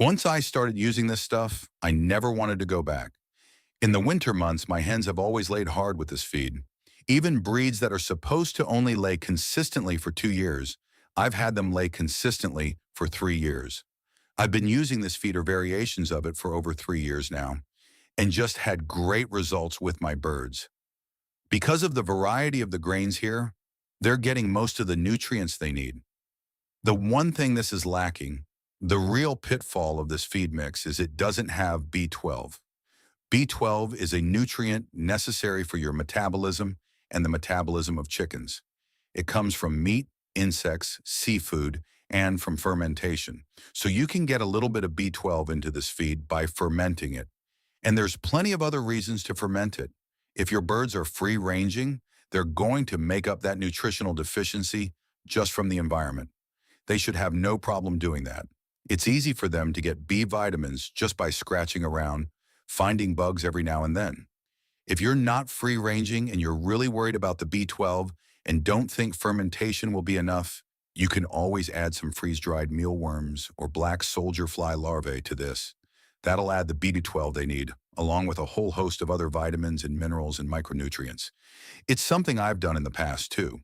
Once I started using this stuff, I never wanted to go back. In the winter months, my hens have always laid hard with this feed. Even breeds that are supposed to only lay consistently for 2 years, I've had them lay consistently for 3 years. I've been using this feed or variations of it for over 3 years now, and just had great results with my birds. Because of the variety of the grains here, they're getting most of the nutrients they need. The one thing this is lacking, the real pitfall of this feed mix, is it doesn't have B12. B12 is a nutrient necessary for your metabolism and the metabolism of chickens. It comes from meat, insects, seafood, and from fermentation. So you can get a little bit of B12 into this feed by fermenting it. And there's plenty of other reasons to ferment it. If your birds are free-ranging, they're going to make up that nutritional deficiency just from the environment. They should have no problem doing that. It's easy for them to get B vitamins just by scratching around, finding bugs every now and then. If you're not free-ranging and you're really worried about the B12 and don't think fermentation will be enough, you can always add some freeze-dried mealworms or black soldier fly larvae to this. That'll add the B12 they need, along with a whole host of other vitamins and minerals and micronutrients. It's something I've done in the past too.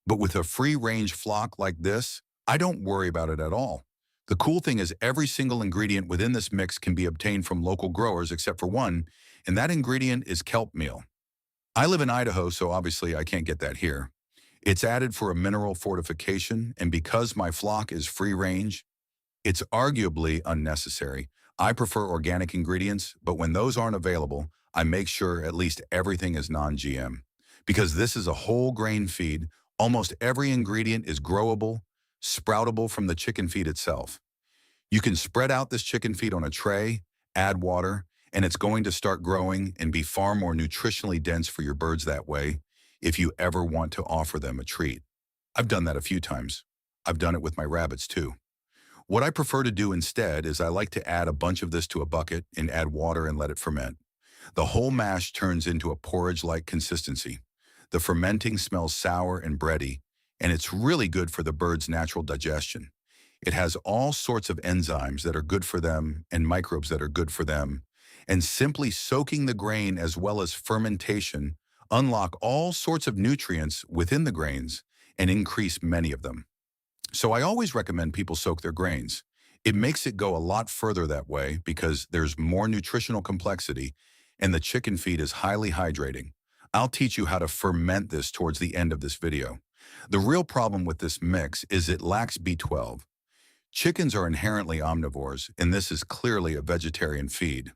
But with a free-range flock like this, I don't worry about it at all. The cool thing is every single ingredient within this mix can be obtained from local growers except for one, and that ingredient is kelp meal. I live in Idaho, so obviously I can't get that here. It's added for a mineral fortification, and because my flock is free range, it's arguably unnecessary. I prefer organic ingredients, but when those aren't available, I make sure at least everything is non-GM. Because this is a whole grain feed, almost every ingredient is growable, sproutable from the chicken feed itself. You can spread out this chicken feed on a tray, add water, and it's going to start growing and be far more nutritionally dense for your birds that way if you ever want to offer them a treat. I've done that a few times. I've done it with my rabbits too. What I prefer to do instead is I like to add a bunch of this to a bucket and add water and let it ferment. The whole mash turns into a porridge-like consistency. The fermenting smells sour and bready, and it's really good for the bird's natural digestion. It has all sorts of enzymes that are good for them and microbes that are good for them, and simply soaking the grain as well as fermentation unlock all sorts of nutrients within the grains and increase many of them. So I always recommend people soak their grains. It makes it go a lot further that way because there's more nutritional complexity and the chicken feed is highly hydrating. I'll teach you how to ferment this towards the end of this video. The real problem with this mix is it lacks B12. Chickens are inherently omnivores, and this is clearly a vegetarian feed.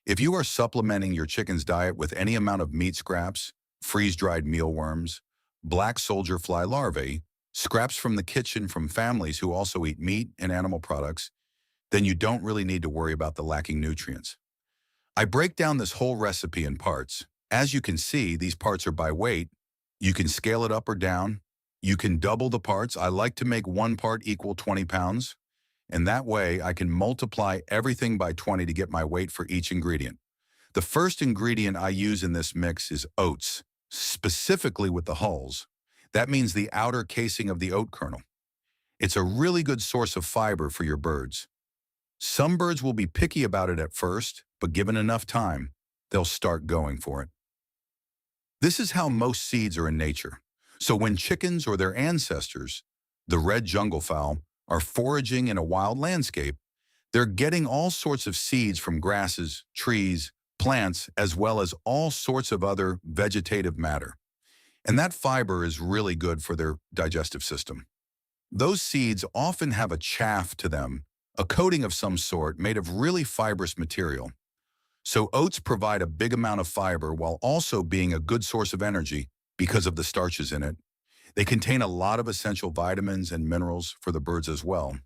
If you are supplementing your chicken's diet with any amount of meat scraps, freeze-dried mealworms, black soldier fly larvae, scraps from the kitchen from families who also eat meat and animal products, then you don't really need to worry about the lacking nutrients. I break down this whole recipe in parts. As you can see, these parts are by weight. You can scale it up or down. You can double the parts. I like to make one part equal 20 pounds, and that way I can multiply everything by 20 to get my weight for each ingredient. The first ingredient I use in this mix is oats, specifically with the hulls. That means the outer casing of the oat kernel. It's a really good source of fiber for your birds. Some birds will be picky about it at first, but given enough time, they'll start going for it. This is how most seeds are in nature. So when chickens or their ancestors, the red jungle fowl, are foraging in a wild landscape, they're getting all sorts of seeds from grasses, trees, plants, as well as all sorts of other vegetative matter. And that fiber is really good for their digestive system. Those seeds often have a chaff to them, a coating of some sort made of really fibrous material. So oats provide a big amount of fiber while also being a good source of energy because of the starches in it. They contain a lot of essential vitamins and minerals for the birds as well.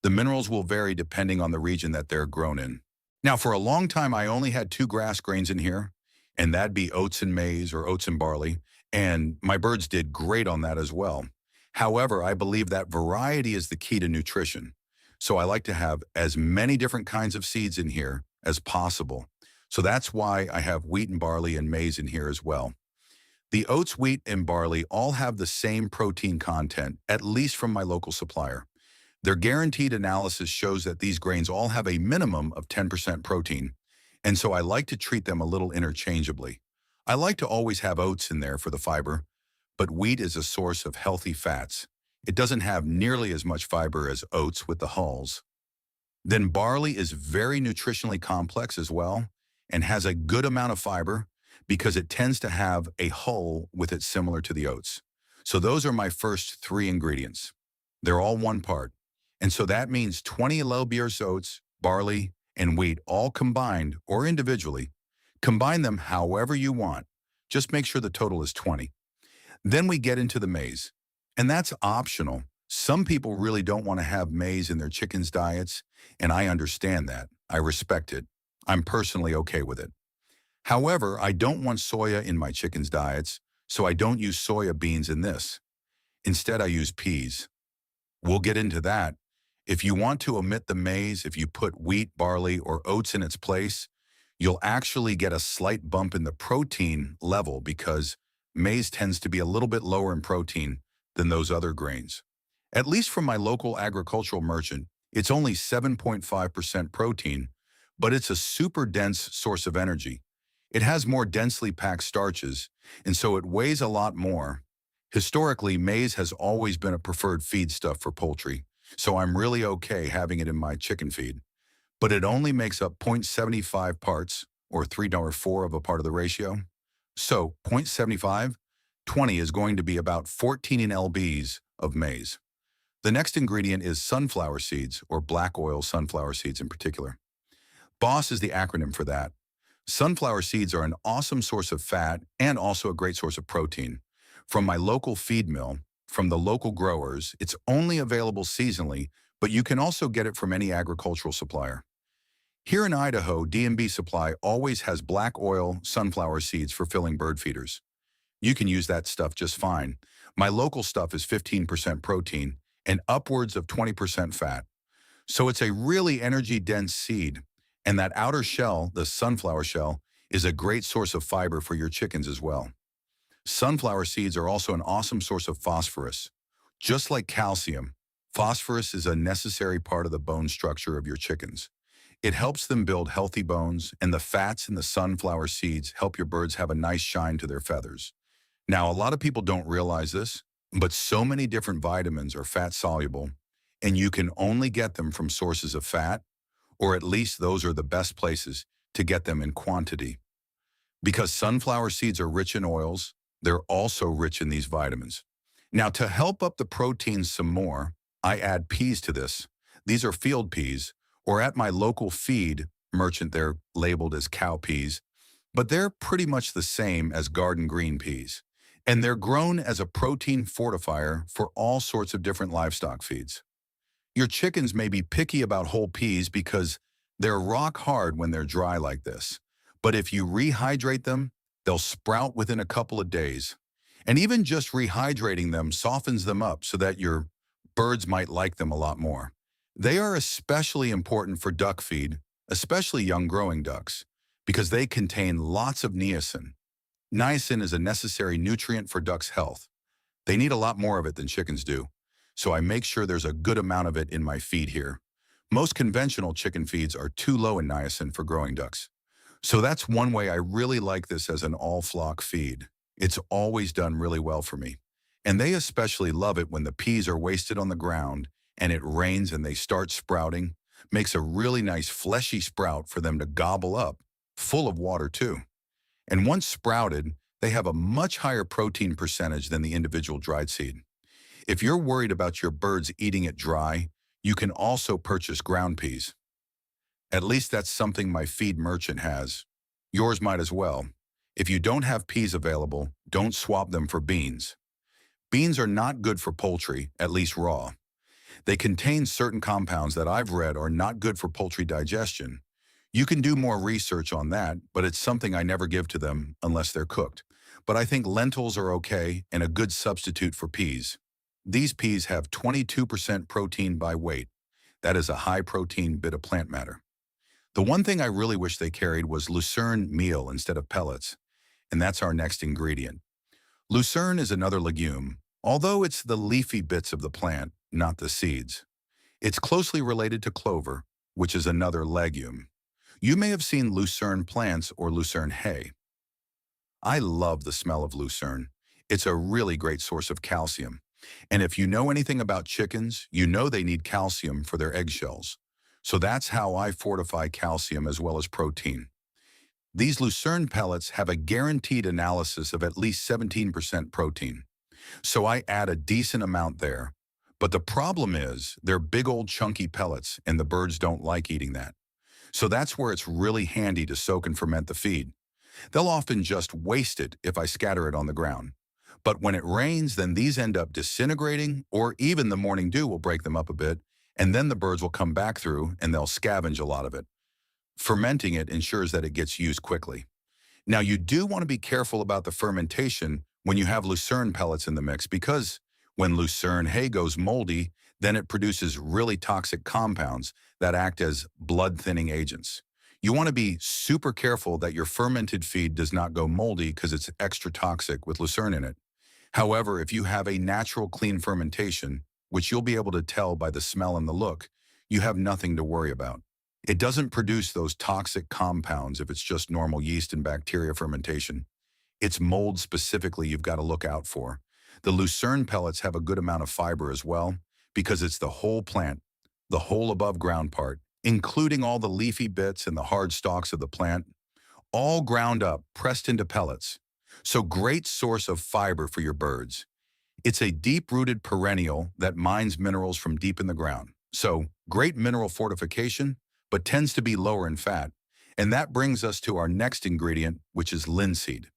The minerals will vary depending on the region that they're grown in. Now, for a long time, I only had two grass grains in here, and that'd be oats and maize or oats and barley, and my birds did great on that as well. However, I believe that variety is the key to nutrition. So I like to have as many different kinds of seeds in here as possible. So that's why I have wheat and barley and maize in here as well. The oats, wheat, and barley all have the same protein content, at least from my local supplier. Their guaranteed analysis shows that these grains all have a minimum of 10% protein, and so I like to treat them a little interchangeably. I like to always have oats in there for the fiber, but wheat is a source of healthy fats. It doesn't have nearly as much fiber as oats with the hulls. Then barley is very nutritionally complex as well and has a good amount of fiber because it tends to have a hull with it similar to the oats. So those are my first three ingredients. They're all one part. And so that means 20 Lelbier's oats, barley, and wheat all combined or individually. Combine them however you want. Just make sure the total is 20. Then we get into the maize. And that's optional. Some people really don't want to have maize in their chickens' diets, and I understand that. I respect it. I'm personally okay with it. However, I don't want soya in my chickens' diets, so I don't use soya beans in this. Instead, I use peas. We'll get into that. If you want to omit the maize, if you put wheat, barley, or oats in its place, you'll actually get a slight bump in the protein level because maize tends to be a little bit lower in protein than those other grains. At least from my local agricultural merchant, it's only 7.5% protein, but it's a super dense source of energy. It has more densely packed starches, and so it weighs a lot more. Historically, maize has always been a preferred feedstuff for poultry, so I'm really okay having it in my chicken feed. But it only makes up 0.75 parts, or 3.4 of a part of the ratio. So 0.75, 20 is going to be about 14 lbs of maize. The next ingredient is sunflower seeds, or black oil sunflower seeds in particular. BOSS is the acronym for that. Sunflower seeds are an awesome source of fat and also a great source of protein. From my local feed mill, from the local growers, it's only available seasonally, but you can also get it from any agricultural supplier. Here in Idaho, D&B Supply always has black oil sunflower seeds for filling bird feeders. You can use that stuff just fine. My local stuff is 15% protein and upwards of 20% fat. So it's a really energy-dense seed, and that outer shell, the sunflower shell, is a great source of fiber for your chickens as well. Sunflower seeds are also an awesome source of phosphorus. Just like calcium, phosphorus is a necessary part of the bone structure of your chickens. It helps them build healthy bones, and the fats in the sunflower seeds help your birds have a nice shine to their feathers. Now, a lot of people don't realize this, but so many different vitamins are fat-soluble, and you can only get them from sources of fat, or at least those are the best places to get them in quantity. Because sunflower seeds are rich in oils, they're also rich in these vitamins. Now, to help up the proteins some more, I add peas to this. These are field peas, or at my local feed merchant, they're labeled as cow peas, but they're pretty much the same as garden green peas. And they're grown as a protein fortifier for all sorts of different livestock feeds. Your chickens may be picky about whole peas because they're rock hard when they're dry like this. But if you rehydrate them, they'll sprout within a couple of days. And even just rehydrating them softens them up so that your birds might like them a lot more. They are especially important for duck feed, especially young growing ducks, because they contain lots of niacin. Niacin is a necessary nutrient for ducks' health. They need a lot more of it than chickens do, so I make sure there's a good amount of it in my feed here. Most conventional chicken feeds are too low in niacin for growing ducks. So that's one way I really like this as an all-flock feed. It's always done really well for me. And they especially love it when the peas are wasted on the ground and it rains and they start sprouting. Makes a really nice fleshy sprout for them to gobble up, full of water too. And once sprouted, they have a much higher protein percentage than the individual dried seed. If you're worried about your birds eating it dry, you can also purchase ground peas. At least that's something my feed merchant has. Yours might as well. If you don't have peas available, don't swap them for beans. Beans are not good for poultry, at least raw. They contain certain compounds that I've read are not good for poultry digestion. You can do more research on that, but it's something I never give to them unless they're cooked. But I think lentils are okay and a good substitute for peas. These peas have 22% protein by weight. That is a high-protein bit of plant matter. The one thing I really wish they carried was lucerne meal instead of pellets, and that's our next ingredient. Lucerne is another legume, although it's the leafy bits of the plant, not the seeds. It's closely related to clover, which is another legume. You may have seen lucerne plants or lucerne hay. I love the smell of lucerne. It's a really great source of calcium. And if you know anything about chickens, you know they need calcium for their eggshells. So that's how I fortify calcium as well as protein. These lucerne pellets have a guaranteed analysis of at least 17% protein. So I add a decent amount there. But the problem is they're big old chunky pellets and the birds don't like eating that. So that's where it's really handy to soak and ferment the feed. They'll often just waste it if I scatter it on the ground. But when it rains, then these end up disintegrating, or even the morning dew will break them up a bit, and then the birds will come back through and they'll scavenge a lot of it. Fermenting it ensures that it gets used quickly. Now, you do want to be careful about the fermentation when you have lucerne pellets in the mix because when lucerne hay goes moldy, then it produces really toxic compounds that act as blood-thinning agents. You want to be super careful that your fermented feed does not go moldy because it's extra toxic with lucerne in it. However, if you have a natural clean fermentation, which you'll be able to tell by the smell and the look, you have nothing to worry about. It doesn't produce those toxic compounds if it's just normal yeast and bacteria fermentation. It's mold specifically you've got to look out for. The lucerne pellets have a good amount of fiber as well because it's the whole plant, the whole above ground part, including all the leafy bits and the hard stalks of the plant, all ground up, pressed into pellets. So great source of fiber for your birds. It's a deep-rooted perennial that mines minerals from deep in the ground. So great mineral fortification, but tends to be lower in fat. And that brings us to our next ingredient, which is linseed.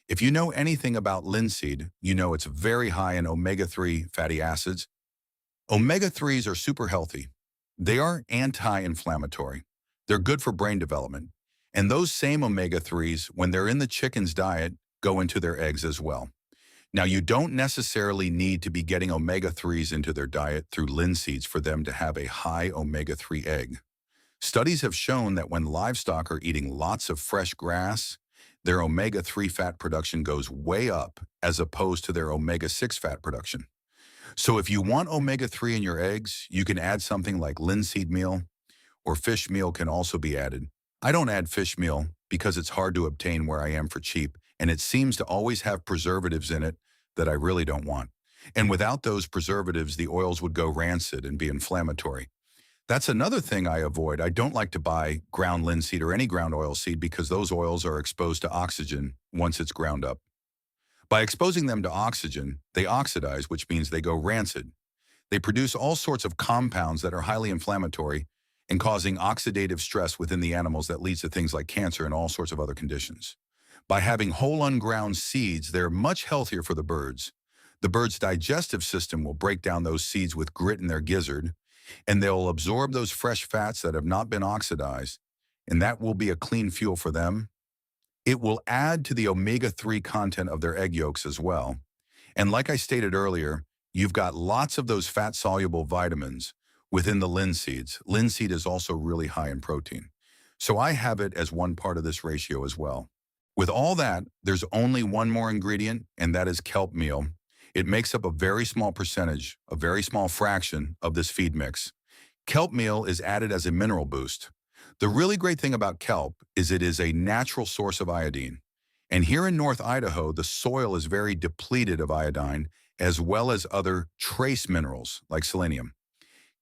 If you know anything about linseed, you know it's very high in omega-3 fatty acids. Omega-3s are super healthy. They are anti-inflammatory. They're good for brain development. And those same omega-3s, when they're in the chicken's diet, go into their eggs as well. Now, you don't necessarily need to be getting omega-3s into their diet through linseeds for them to have a high omega-3 egg. Studies have shown that when livestock are eating lots of fresh grass, their omega-3 fat production goes way up as opposed to their omega-6 fat production. So if you want omega-3 in your eggs, you can add something like linseed meal, or fish meal can also be added. I don't add fish meal because it's hard to obtain where I am for cheap, and it seems to always have preservatives in it that I really don't want. And without those preservatives, the oils would go rancid and be inflammatory. That's another thing I avoid. I don't like to buy ground linseed or any ground oil seed because those oils are exposed to oxygen once it's ground up. By exposing them to oxygen, they oxidize, which means they go rancid. They produce all sorts of compounds that are highly inflammatory and causing oxidative stress within the animals that leads to things like cancer and all sorts of other conditions. By having whole unground seeds, they're much healthier for the birds. The bird's digestive system will break down those seeds with grit in their gizzard, and they'll absorb those fresh fats that have not been oxidized, and that will be a clean fuel for them. It will add to the omega-3 content of their egg yolks as well. And like I stated earlier, you've got lots of those fat-soluble vitamins within the linseeds. Linseed is also really high in protein. So I have it as one part of this ratio as well. With all that, there's only one more ingredient, and that is kelp meal. It makes up a very small percentage, a very small fraction of this feed mix. Kelp meal is added as a mineral boost. The really great thing about kelp is it is a natural source of iodine. And here in North Idaho, the soil is very depleted of iodine, as well as other trace minerals like selenium.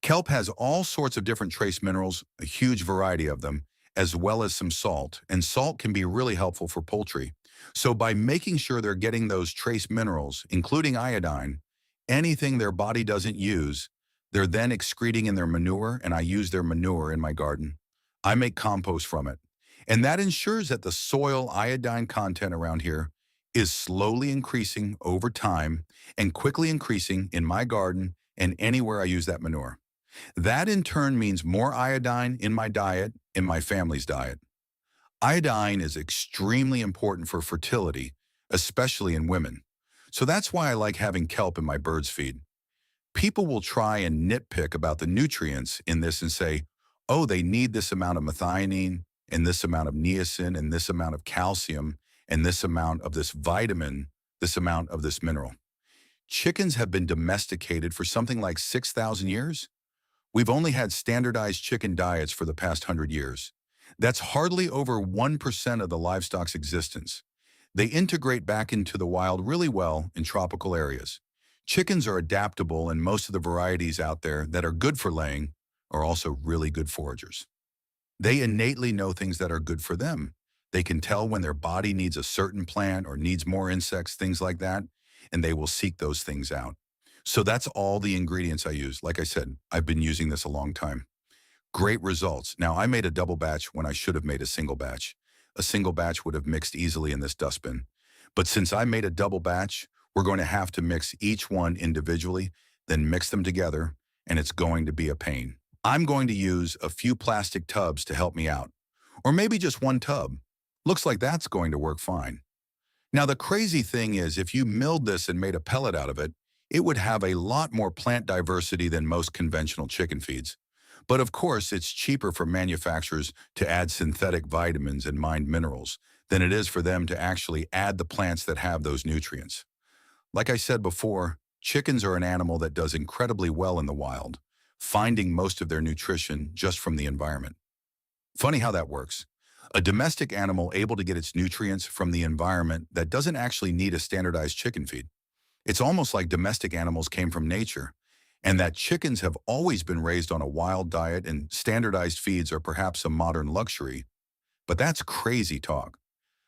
Kelp has all sorts of different trace minerals, a huge variety of them, as well as some salt. And salt can be really helpful for poultry. So by making sure they're getting those trace minerals, including iodine, anything their body doesn't use, they're then excreting in their manure, and I use their manure in my garden. I make compost from it. And that ensures that the soil iodine content around here is slowly increasing over time and quickly increasing in my garden and anywhere I use that manure. That in turn means more iodine in my diet, in my family's diet. Iodine is extremely important for fertility, especially in women. So that's why I like having kelp in my bird's feed. People will try and nitpick about the nutrients in this and say, oh, they need this amount of methionine and this amount of niacin and this amount of calcium and this amount of this vitamin, this amount of this mineral. Chickens have been domesticated for something like 6,000 years. We've only had standardized chicken diets for the past 100 years. That's hardly over 1% of the livestock's existence. They integrate back into the wild really well in tropical areas. Chickens are adaptable, and most of the varieties out there that are good for laying are also really good foragers. They innately know things that are good for them. They can tell when their body needs a certain plant or needs more insects, things like that, and they will seek those things out. So that's all the ingredients I use. Like I said, I've been using this a long time. Great results. Now, I made a double batch when I should have made a single batch. A single batch would have mixed easily in this dustbin. But since I made a double batch, we're going to have to mix each one individually, then mix them together, and it's going to be a pain. I'm going to use a few plastic tubs to help me out, or maybe just one tub. Looks like that's going to work fine. Now, the crazy thing is, if you milled this and made a pellet out of it, it would have a lot more plant diversity than most conventional chicken feeds. But of course, it's cheaper for manufacturers to add synthetic vitamins and mined minerals than it is for them to actually add the plants that have those nutrients. Like I said before, chickens are an animal that does incredibly well in the wild, finding most of their nutrition just from the environment. Funny how that works. A domestic animal able to get its nutrients from the environment that doesn't actually need a standardized chicken feed. It's almost like domestic animals came from nature, and that chickens have always been raised on a wild diet and standardized feeds are perhaps a modern luxury. But that's crazy talk.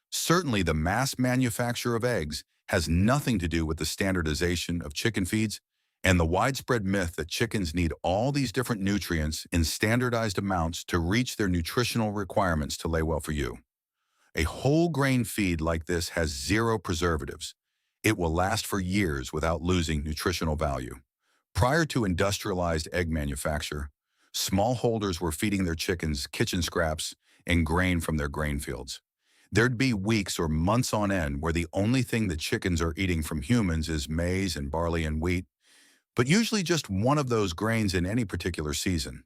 Certainly, the mass manufacture of eggs has nothing to do with the standardization of chicken feeds and the widespread myth that chickens need all these different nutrients in standardized amounts to reach their nutritional requirements to lay well for you. A whole grain feed like this has zero preservatives. It will last for years without losing nutritional value. Prior to industrialized egg manufacture, smallholders were feeding their chickens kitchen scraps and grain from their grain fields. There'd be weeks or months on end where the only thing the chickens are eating from humans is maize and barley and wheat, but usually just one of those grains in any particular season.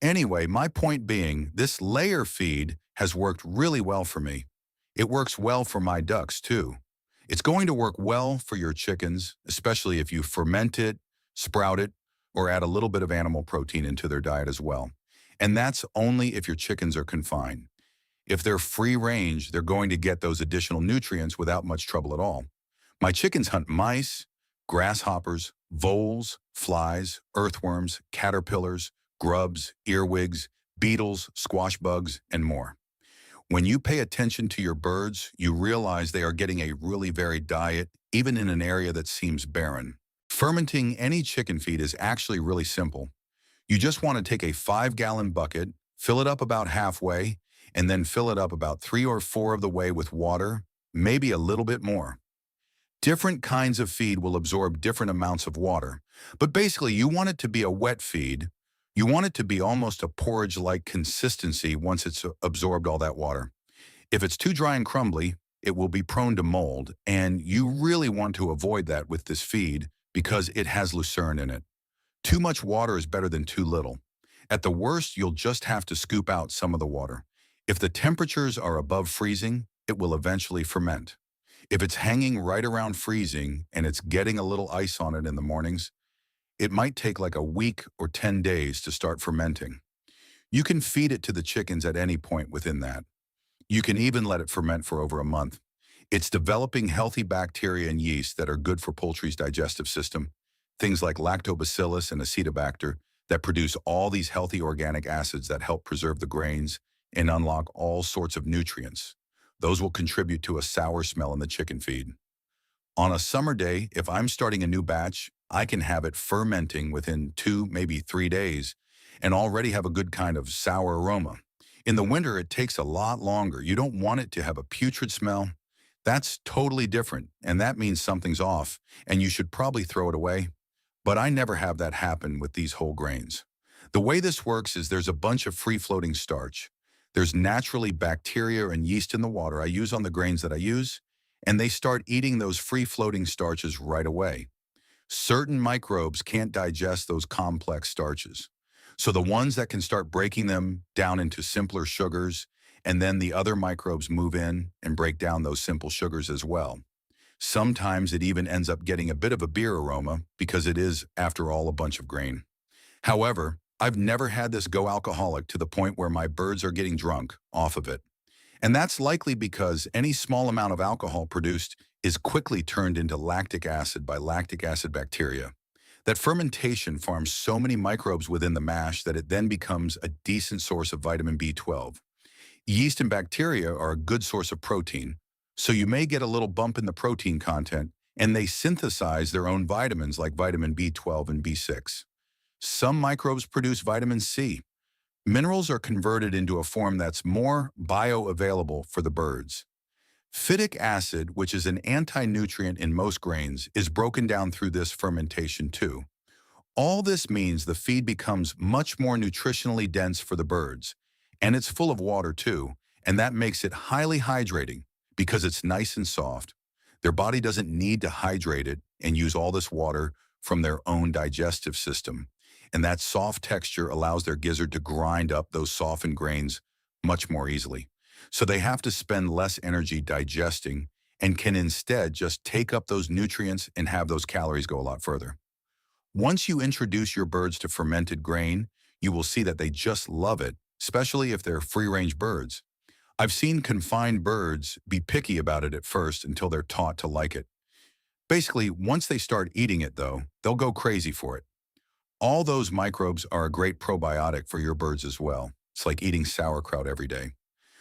Anyway, my point being, this layer feed has worked really well for me. It works well for my ducks too. It's going to work well for your chickens, especially if you ferment it, sprout it, or add a little bit of animal protein into their diet as well. And that's only if your chickens are confined. If they're free range, they're going to get those additional nutrients without much trouble at all. My chickens hunt mice, grasshoppers, voles, flies, earthworms, caterpillars, grubs, earwigs, beetles, squash bugs, and more. When you pay attention to your birds, you realize they are getting a really varied diet, even in an area that seems barren. Fermenting any chicken feed is actually really simple. You just want to take a 5-gallon bucket, fill it up about halfway, and then fill it up about 3 or 4 of the way with water, maybe a little bit more. Different kinds of feed will absorb different amounts of water, but basically you want it to be a wet feed. You want it to be almost a porridge-like consistency once it's absorbed all that water. If it's too dry and crumbly, it will be prone to mold, and you really want to avoid that with this feed because it has lucerne in it. Too much water is better than too little. At the worst, you'll just have to scoop out some of the water. If the temperatures are above freezing, it will eventually ferment. If it's hanging right around freezing and it's getting a little ice on it in the mornings, it might take like a week or 10 days to start fermenting. You can feed it to the chickens at any point within that. You can even let it ferment for over a month. It's developing healthy bacteria and yeast that are good for poultry's digestive system, things like lactobacillus and acetobacter that produce all these healthy organic acids that help preserve the grains and unlock all sorts of nutrients. Those will contribute to a sour smell in the chicken feed. On a summer day, if I'm starting a new batch, I can have it fermenting within 2, maybe 3 days, and already have a good kind of sour aroma. In the winter, it takes a lot longer. You don't want it to have a putrid smell. That's totally different, and that means something's off, and you should probably throw it away. But I never have that happen with these whole grains. The way this works is there's a bunch of free-floating starch. There's naturally bacteria and yeast in the water I use on the grains that I use, and they start eating those free-floating starches right away. Certain microbes can't digest those complex starches. So the ones that can start breaking them down into simpler sugars, and then the other microbes move in and break down those simple sugars as well. Sometimes it even ends up getting a bit of a beer aroma because it is, after all, a bunch of grain. However, I've never had this go alcoholic to the point where my birds are getting drunk off of it. And that's likely because any small amount of alcohol produced is quickly turned into lactic acid by lactic acid bacteria. That fermentation farms so many microbes within the mash that it then becomes a decent source of vitamin B12. Yeast and bacteria are a good source of protein, so you may get a little bump in the protein content, and they synthesize their own vitamins like vitamin B12 and B6. Some microbes produce vitamin C. Minerals are converted into a form that's more bioavailable for the birds. Phytic acid, which is an anti-nutrient in most grains, is broken down through this fermentation too. All this means the feed becomes much more nutritionally dense for the birds, and it's full of water too, and that makes it highly hydrating because it's nice and soft. Their body doesn't need to hydrate it and use all this water from their own digestive system, and that soft texture allows their gizzard to grind up those softened grains much more easily. So they have to spend less energy digesting and can instead just take up those nutrients and have those calories go a lot further. Once you introduce your birds to fermented grain, you will see that they just love it, especially if they're free-range birds. I've seen confined birds be picky about it at first until they're taught to like it. Basically, once they start eating it, though, they'll go crazy for it. All those microbes are a great probiotic for your birds as well. It's like eating sauerkraut every day.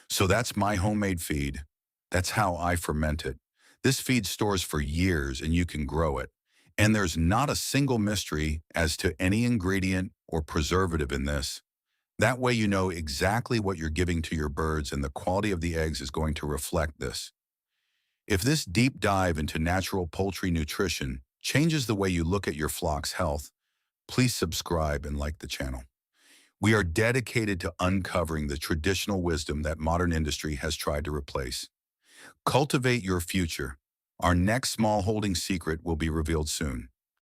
So that's my homemade feed. That's how I ferment it. This feed stores for years and you can grow it. And there's not a single mystery as to any ingredient or preservative in this. That way you know exactly what you're giving to your birds and the quality of the eggs is going to reflect this. If this deep dive into natural poultry nutrition changes the way you look at your flock's health, please subscribe and like the channel. We are dedicated to uncovering the traditional wisdom that modern industry has tried to replace. Cultivate your future. Our next smallholding secret will be revealed soon.